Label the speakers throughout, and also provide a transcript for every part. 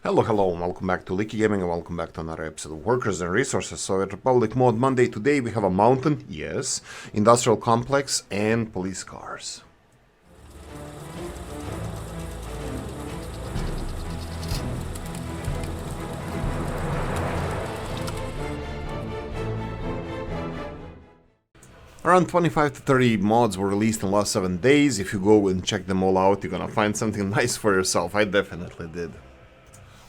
Speaker 1: Hello, and welcome back to Oolykee Gaming, and welcome back to another episode of Workers and Resources. So at Republic Mode Monday today we have a mountain, yes, industrial complex, and police cars. Around 25 to 30 mods were released in the last 7 days. If you go and check them all out, you're gonna find something nice for yourself. I definitely did.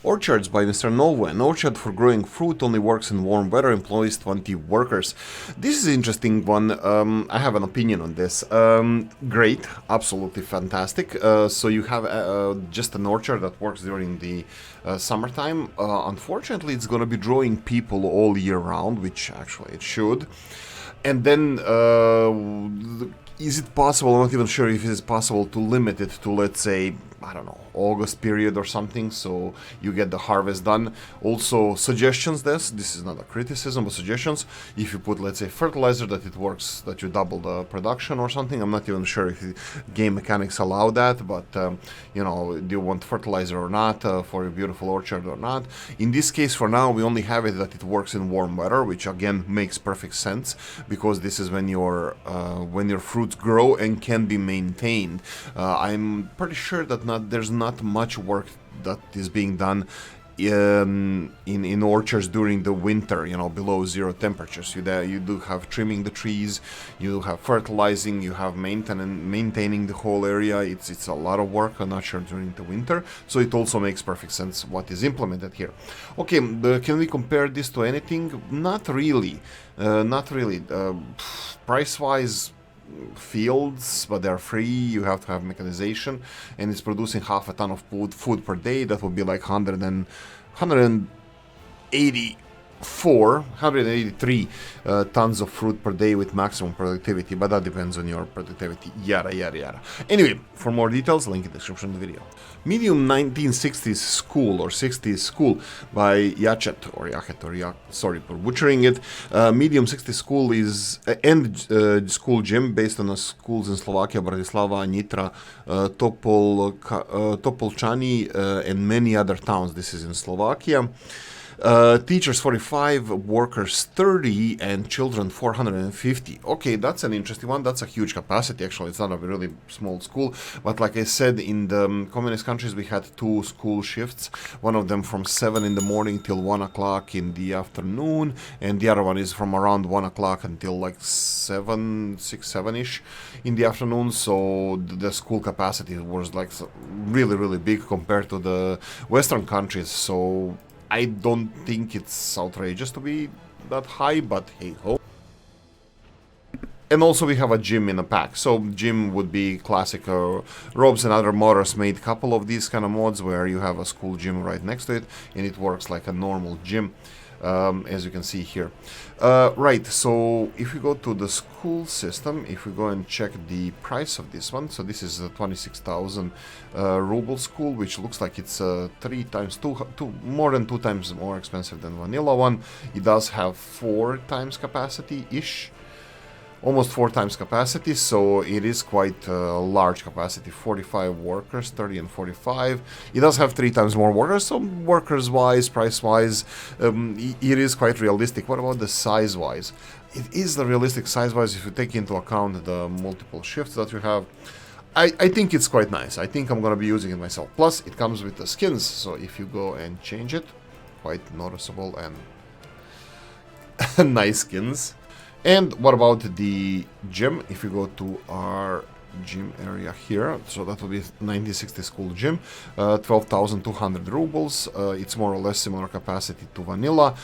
Speaker 1: Orchards by Mr. Nolwe. An orchard for growing fruit only works in warm weather, employs 20 workers. This is an interesting one. I have an opinion on this. Great, absolutely fantastic. So you have just an orchard that works during the summertime. Unfortunately, it's going to be drawing people all year round, which actually it should. And then, is it possible, I'm not even sure if it is possible to limit it to, let's say, I don't know, August period or something, so you get the harvest done. Also, suggestions, this is not a criticism, but suggestions. If you put, let's say, fertilizer, that it works, that you double the production or something. I'm not even sure if game mechanics allow that, but, you know, do you want fertilizer or not for a beautiful orchard or not? In this case, for now, we only have it that it works in warm weather, which again makes perfect sense, because this is when your fruits grow and can be maintained. I'm pretty sure that there's not much work that is being done in orchards during the winter, you know, below zero temperatures. You do have trimming the trees, you have fertilizing, you have maintaining the whole area. It's a lot of work, I'm not sure during the winter, so it also makes perfect sense what is implemented here. Okay, can we compare this to anything? Not really. Price-wise, fields, but they're free. You have to have mechanization, and it's producing half a ton of food per day. That would be like 183 tons of fruit per day with maximum productivity, but that depends on your productivity, yada yada yada. Anyway, for more details, link in the description of the video. Medium 1960s School or 60s School by Yachet, sorry for butchering it. Medium 60s School is school gym based on the schools in Slovakia, Bratislava, Nitra, Topolčany, and many other towns. This is in Slovakia. Teachers 45, workers 30, and children 450. Okay, that's an interesting one. That's a huge capacity, actually. It's not a really small school, but like I said, in the communist countries we had 2 school shifts. One of them from 7 in the morning till 1 o'clock in the afternoon, and the other one is from around 1 o'clock until like 7-ish in the afternoon. So the school capacity was like really big compared to the Western countries. So I don't think it's outrageous to be that high, but hey ho. And also we have a gym in a pack. So gym would be classic. Robes and other modders made a couple of these kind of mods where you have a school gym right next to it, and it works like a normal gym, as you can see here. Right, so if we go to the school system, if we go and check the price of this one, so this is a 26,000 ruble school, which looks like it's more than 2 times more expensive than vanilla one. It does have 4 times capacity-ish. Almost 4 times capacity, so it is quite a large capacity. 45 workers, 30 and 45. It does have 3 times more workers, so workers-wise, price-wise, it is quite realistic. What about the size-wise? It is the realistic size-wise if you take into account the multiple shifts that you have. I think it's quite nice. I think I'm going to be using it myself. Plus, it comes with the skins, so if you go and change it, quite noticeable and nice skins. And what about the gym? If you go to our gym area here, so that will be 1960 school gym, 12,200 rubles. It's more or less similar capacity to vanilla.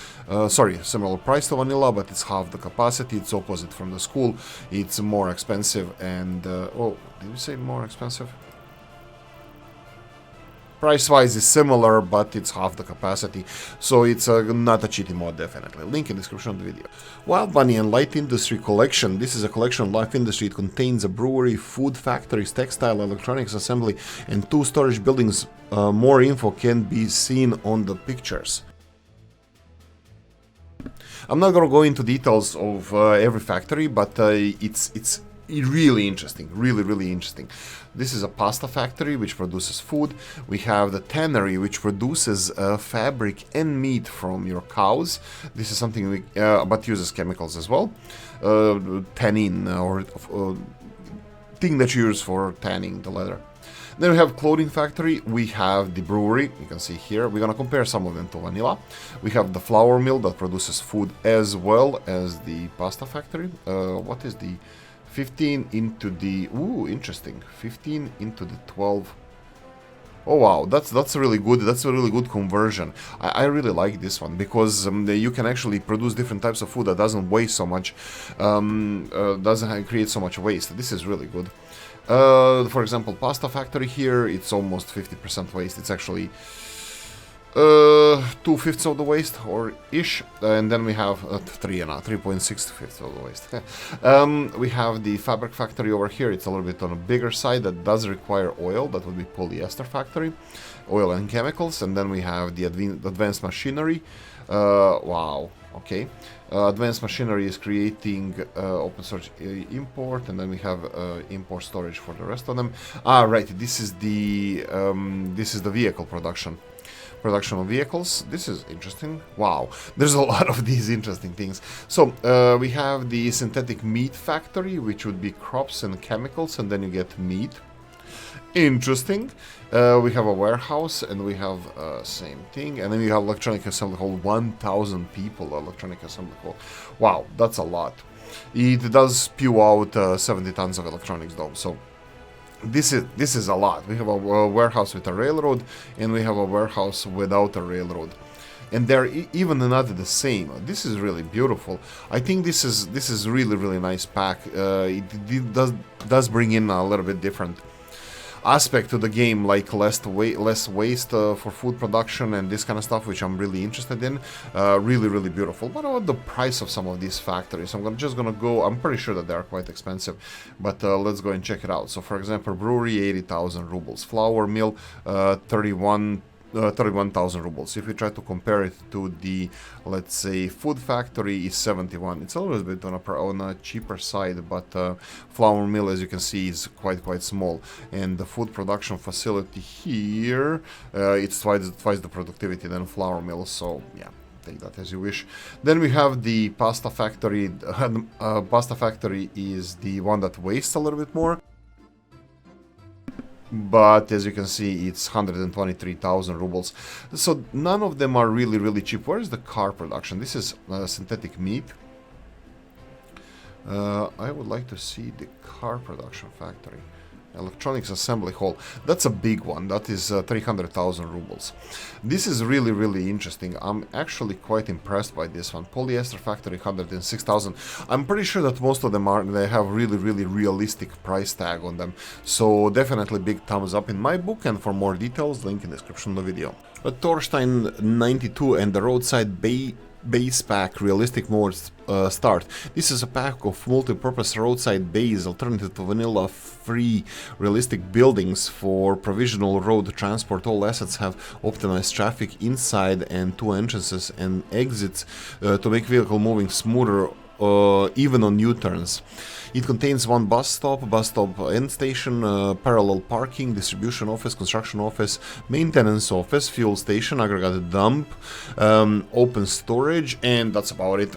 Speaker 1: Similar price to vanilla, but it's half the capacity. It's opposite from the school. It's more expensive and... oh, did we say more expensive? Price-wise is similar, but it's half the capacity, so it's not a cheating mod, definitely. Link in the description of the video. Wild Bunny and Light Industry Collection. This is a collection of light industry. It contains a brewery, food factories, textile, electronics assembly, and 2 storage buildings. More info can be seen on the pictures. I'm not gonna go into details of every factory, but it's really interesting, really interesting. This is a pasta factory which produces food. We have the tannery which produces fabric and meat from your cows. This is something we but uses chemicals as well. Tannin or thing that you use for tanning the leather. Then we have clothing factory, we have the brewery, you can see here, we're gonna compare some of them to vanilla. We have the flour mill that produces food as well as the pasta factory. What is the 15 into the, ooh, interesting, 15 into the 12. Oh wow, that's really good. That's a really good conversion. I really like this one because you can actually produce different types of food that doesn't waste so much, doesn't create so much waste. This is really good. For example, pasta factory here, it's almost 50% waste. It's actually 2/5 of the waste, or ish, and then we have 3.6 of the waste. We have the fabric factory over here. It's a little bit on a bigger side that does require oil. That would be polyester factory, oil and chemicals. And then we have the advanced machinery. Wow. Okay. Advanced machinery is creating open source import, and then we have import storage for the rest of them. Right. This is the vehicle production of vehicles. This is interesting. Wow, there's a lot of these interesting things. So we have the synthetic meat factory, which would be crops and chemicals, and then you get meat. Interesting. We have a warehouse, and we have same thing, and then we have electronic assembly hall. 1,000 people electronic assembly hall. Wow, that's a lot. It does spew out 70 tons of electronics though, so this is a lot. We have a warehouse with a railroad, and we have a warehouse without a railroad, and they're even not the same. This is really beautiful. I think this is really nice pack. It does bring in a little bit different aspect to the game, like less waste for food production and this kind of stuff, which I'm really interested in. Really beautiful. What about the price of some of these factories? Just gonna go. I'm pretty sure that they are quite expensive, but let's go and check it out. So, for example, brewery, 80,000 rubles. Flour mill, 31,000 rubles. If we try to compare it to the, let's say, food factory, is 71. It's a little bit on a cheaper side, but flour mill, as you can see, is quite small. And the food production facility here, it's twice the productivity than flour mill. So yeah, take that as you wish. Then we have the pasta factory. Pasta factory is the one that wastes a little bit more. But as you can see, it's 123,000 rubles. So none of them are really cheap. Where is the car production? This is synthetic meat. I would like to see the car production factory. Electronics assembly hall. That's a big one. That is 300,000 rubles. This is really interesting. I'm actually quite impressed by this one. Polyester factory, 106,000. I'm pretty sure that most of them they have really realistic price tag on them. So definitely big thumbs up in my book. And for more details, link in the description of the video. A Torstein 92 and the Roadside base pack realistic modes start. This is a pack of multi-purpose roadside bays alternative to vanilla free realistic buildings for provisional road transport. All assets have optimized traffic inside and 2 entrances and exits to make vehicle moving smoother even on U-turns. It contains 1 bus stop end station, parallel parking, distribution office, construction office, maintenance office, fuel station, aggregated dump, open storage, and that's about it.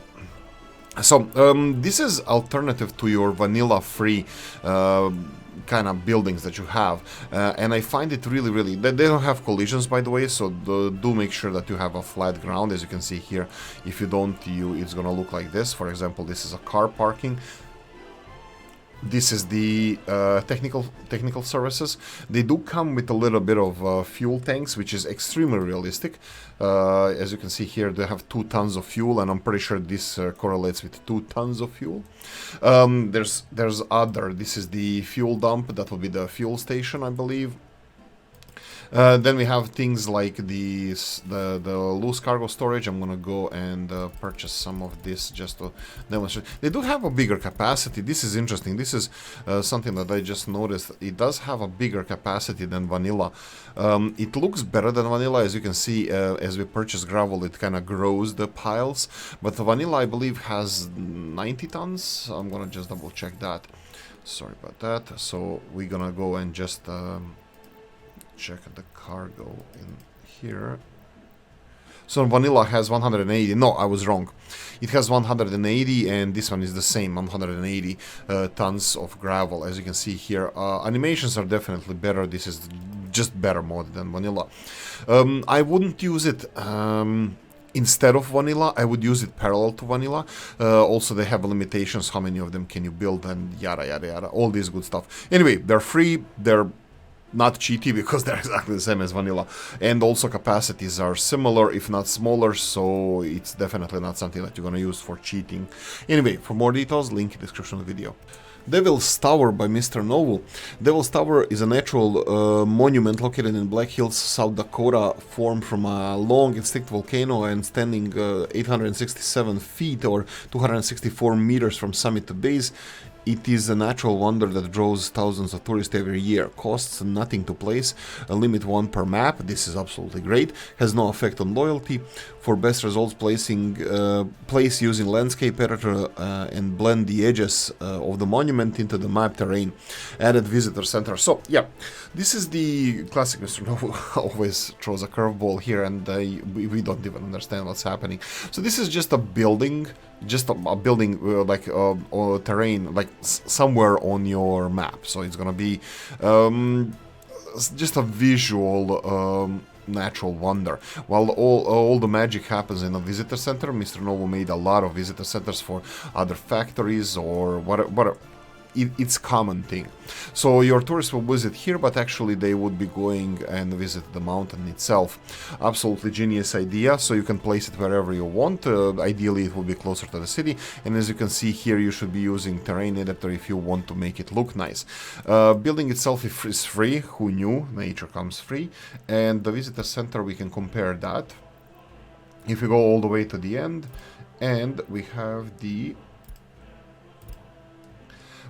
Speaker 1: So this is alternative to your vanilla free kind of buildings that you have, and I find it really they don't have collisions, by the way, so do make sure that you have a flat ground. As you can see here, if you don't, it's gonna look like this. For example, this is a car parking. This is the technical services. They do come with a little bit of fuel tanks, which is extremely realistic. As you can see here, they have 2 tons of fuel, and I'm pretty sure this correlates with 2 tons of fuel. There's other. This is the fuel dump. That will be the fuel station, I believe. Then we have things like the loose cargo storage. I'm gonna go and purchase some of this just to demonstrate. They do have a bigger capacity. This is interesting. This is something that I just noticed. It does have a bigger capacity than vanilla. It looks better than vanilla. As you can see, as we purchase gravel, it kind of grows the piles. But the vanilla, I believe, has 90 tons. I'm gonna just double check that. Sorry about that. So we're gonna go and just check the cargo in here. So vanilla has 180. No, I was wrong. It has 180, and this one is the same, 180 tons of gravel. As you can see here, animations are definitely better. This is just better mod than vanilla. I wouldn't use it instead of vanilla. I would use it parallel to vanilla. Also, they have limitations. How many of them can you build, and yada yada yada. All this good stuff. Anyway, they're free. They're not cheaty because they're exactly the same as vanilla, and also capacities are similar if not smaller, so it's definitely not something that you're gonna use for cheating. Anyway, for more details, link in the description of the video. Devil's Tower by Mr. Novel. Devil's Tower is a natural monument located in Black Hills, South Dakota, formed from a long extinct volcano and standing 867 feet or 264 meters from summit to base. It is a natural wonder that draws thousands of tourists every year. Costs nothing to place, a limit 1 per map, this is absolutely great, has no effect on loyalty. For best results, place using landscape editor and blend the edges of the monument into the map terrain. Added visitor center. So yeah, this is the classic Mr. Novo always throws a curveball here, and we don't even understand what's happening. So this is just a building. Just a building or terrain, like somewhere on your map. So it's gonna be just a visual natural wonder. While all the magic happens in a visitor center, Mr. Novo made a lot of visitor centers for other factories or whatever. It's common thing. So your tourists will visit here, but actually they would be going and visit the mountain itself. Absolutely genius idea. So you can place it wherever you want. Ideally it will be closer to the city, and as you can see here, you should be using terrain editor if you want to make it look nice. Building itself is free. Who knew? Nature comes free. And the visitor center, we can compare that. If we go all the way to the end, and we have the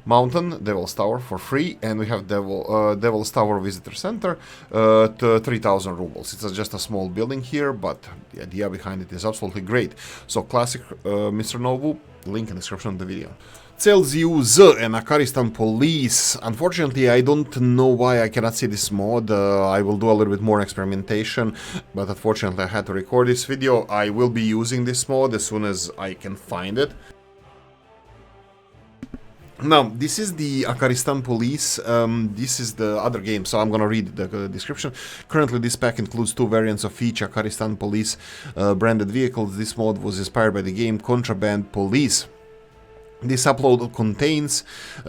Speaker 1: Mountain, Devil's Tower for free, and we have Devil's Tower Visitor Center to 3,000 rubles. It's just a small building here, but the idea behind it is absolutely great. So classic Mr. Nobu, link in the description of the video. Z and Acaristan Police. Unfortunately, I don't know why I cannot see this mod. I will do a little bit more experimentation, but unfortunately I had to record this video. I will be using this mod as soon as I can find it. Now, this is the Acaristan Police. This is the other game, so I'm gonna read the description. Currently, this pack includes 2 variants of each Acaristan Police branded vehicles. This mod was inspired by the game Contraband Police. This upload contains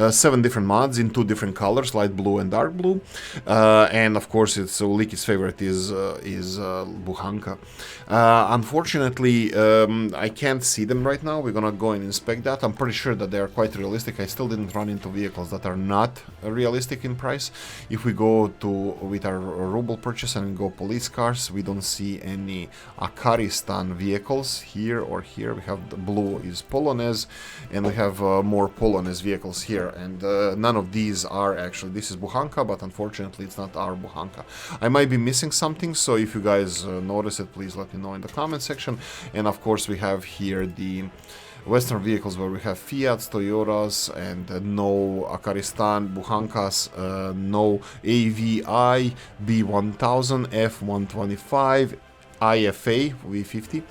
Speaker 1: 7 different mods in 2 different colors, light blue and dark blue, and of course it's Oolykee's favorite is Buhanka. Unfortunately, I can't see them right now. We're gonna go and inspect that. I'm pretty sure that they are quite realistic. I still didn't run into vehicles that are not realistic in price. If we go to with our ruble purchase and go police cars, we don't see any Acaristan vehicles here or here. We have the blue is Polonaise, and we have more Polonaise vehicles here, and none of these are actually. This is Buhanka, but unfortunately it's not our Buhanka. I might be missing something, so if you guys notice it, please let me know in the comment section. And of course we have here the Western vehicles where we have Fiats, Toyotas, and no Acaristan, Buhankas, no AVI, B1000, F125, IFA, V50.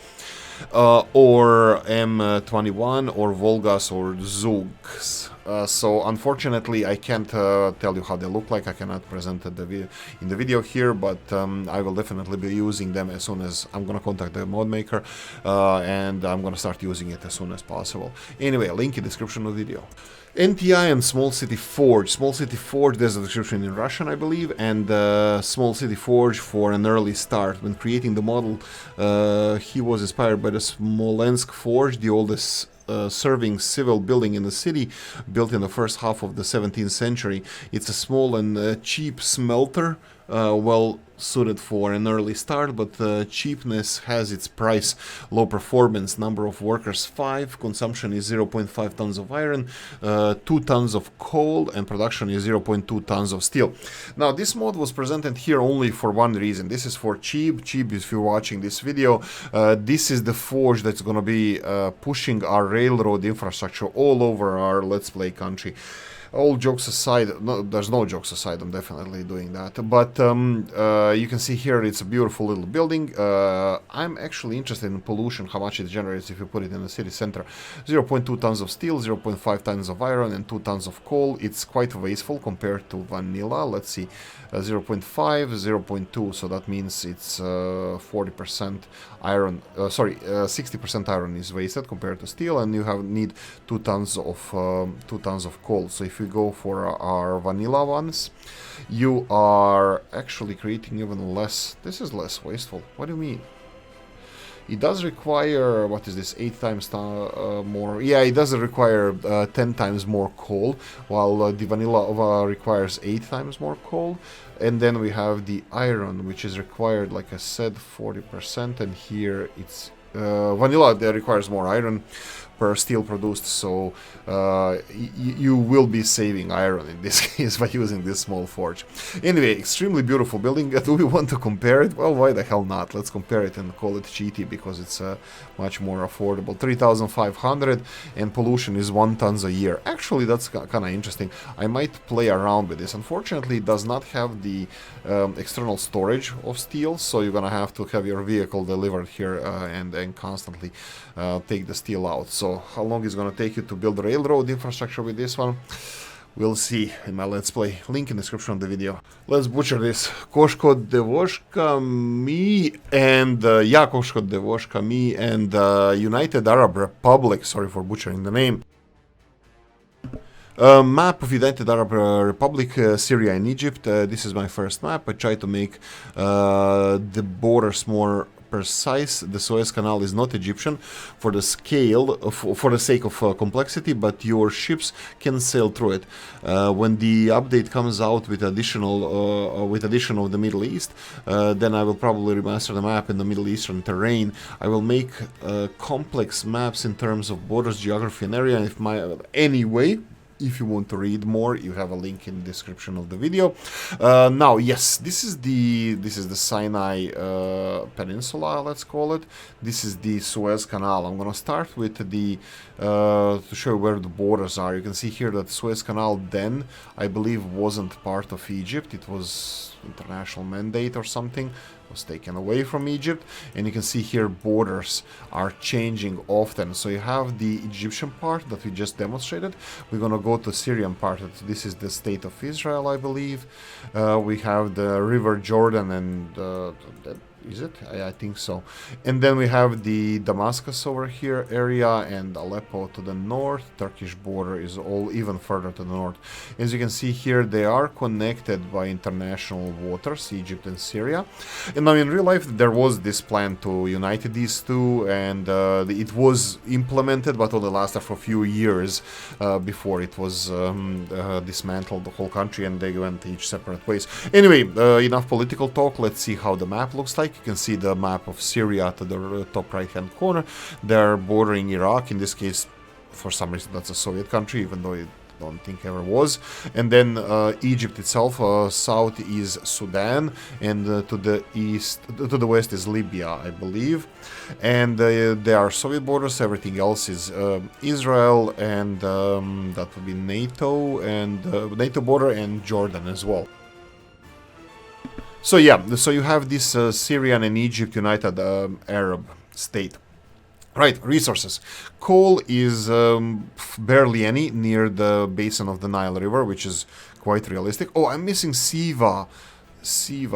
Speaker 1: Or M21 or Volgas or Zugs. So unfortunately I can't tell you how they look like. I cannot present it in the video here, but I will definitely be using them as soon as I'm gonna contact the mod maker, and I'm gonna start using it as soon as possible. Anyway, link in the description of the video. NTI and Small City Forge. Small City Forge, there's a description in Russian, I believe, and Small City Forge for an early start. When creating the model, he was inspired by the Smolensk Forge, the oldest serving civil building in the city, built in the first half of the 17th century. It's a small and cheap smelter, well suited for an early start, but cheapness has its price. Low performance, number of workers 5, consumption is 0.5 tons of iron, 2 tons of coal, and production is 0.2 tons of steel. Now this mod was presented here only for one reason. This is for Cheap. Cheap, if you're watching this video, this is the forge that's gonna be pushing our railroad infrastructure all over our Let's Play country. all jokes aside, no, there's no jokes aside, I'm definitely doing that, but you can see here it's a beautiful little building. I'm actually interested in pollution, how much it generates if you put it in the city center. 0.2 tons of steel, 0.5 tons of iron, and 2 tons of coal. It's quite wasteful compared to vanilla. Let's see, 0.5, 0.2, so that means it's 40% iron, 60% iron is wasted compared to steel, and you need 2 tons of coal. So if we go for our vanilla ones, you are actually creating even less. This is less wasteful. What do you mean? It does require, what is this, 8 times more? Yeah, it does require 10 times more coal, while the vanilla requires 8 times more coal. And then we have the iron, which is required, like I said, 40%, and here it's vanilla that requires more iron per steel produced, so you will be saving iron in this case by using this small forge. Anyway, extremely beautiful building. Do we want to compare it? Well, why the hell not? Let's compare it and call it cheaty because it's much more affordable. 3,500 and pollution is 1 tons a year. Actually, that's kind of interesting. I might play around with this. Unfortunately, it does not have the external storage of steel, so you're gonna have to have your vehicle delivered here and constantly take the steel out. So how long is going to take you to build railroad infrastructure with this one? We'll see in my Let's Play. Link in the description of the video. Let's butcher this. Koshko Devoshka, me, and Koshko Devoshka, me, and United Arab Republic. Sorry for butchering the name. Map of United Arab Republic, Syria and Egypt. This is my first map. I try to make the borders more precise. The Suez Canal is not Egyptian for the scale, for the sake of complexity, but your ships can sail through it. When the update comes out with addition of the Middle East, then I will probably remaster the map in the Middle Eastern terrain. I will make complex maps in terms of borders, geography, and area. Anyway, if you want to read more, you have a link in the description of the video. Now, yes, this is the Sinai Peninsula, let's call it. This is the Suez Canal. I'm gonna start with the to show where the borders are. You can see here that Suez Canal then, I believe, wasn't part of Egypt. It was international mandate or something. Was taken away from Egypt, and you can see here borders are changing often. So you have the Egyptian part that we just demonstrated. We're gonna go to Syrian part. This is the state of Israel, I believe. We have the River Jordan and is it? I think so. And then we have the Damascus over here area and Aleppo to the north. Turkish border is all even further to the north. As you can see here, they are connected by international waters, Egypt and Syria. And now in real life, there was this plan to unite these two, and it was implemented, but only lasted for a few years before it was dismantled, the whole country, and they went each separate ways. Anyway, enough political talk. Let's see how the map looks like. You can see the map of Syria to the top right hand corner. They're bordering Iraq. In this case, for some reason, that's a Soviet country, even though I don't think ever was. And then Egypt itself, south is Sudan, and to the east, to the west is Libya, I believe. And there are Soviet borders. Everything else is Israel, and that would be NATO and NATO border, and Jordan as well. So yeah, so you have this Syrian and Egypt United Arab state. Right, resources. Coal is barely any near the basin of the Nile River, which is quite realistic. Oh, I'm missing Siva.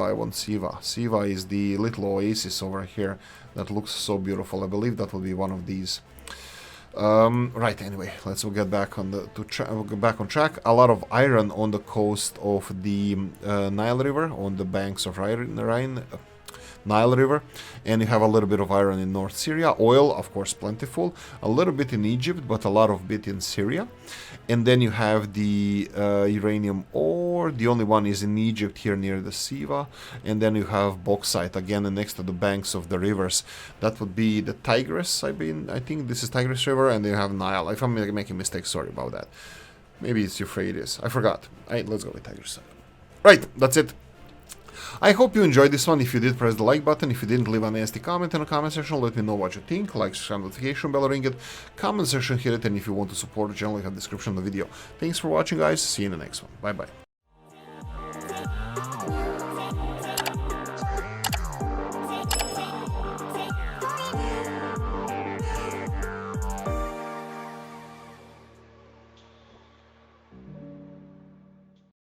Speaker 1: I want Siva. Siva is the little oasis over here that looks so beautiful. I believe that will be one of these. Right, anyway, let's get back on track. A lot of iron on the coast of the Nile River, on the banks of Nile River, and you have a little bit of iron in North Syria. Oil, of course, plentiful. A little bit in Egypt, but a lot of bit in Syria. And then you have the uranium ore. The only one is in Egypt here near the Siva. And then you have bauxite again next to the banks of the rivers. That would be the Tigris. I think this is Tigris River, and you have Nile. If I'm making mistakes, sorry about that. Maybe it's Euphrates. I forgot. Let's go with Tigris. Right, that's it. I hope you enjoyed this one. If you did, press the like button. If you didn't, leave a nasty comment in the comment section. Let me know what you think. Like, subscribe, notification bell, ring it. Comment section, hit it. And if you want to support the channel, I have a description of the video. Thanks for watching, guys. See you in the next one. Bye-bye.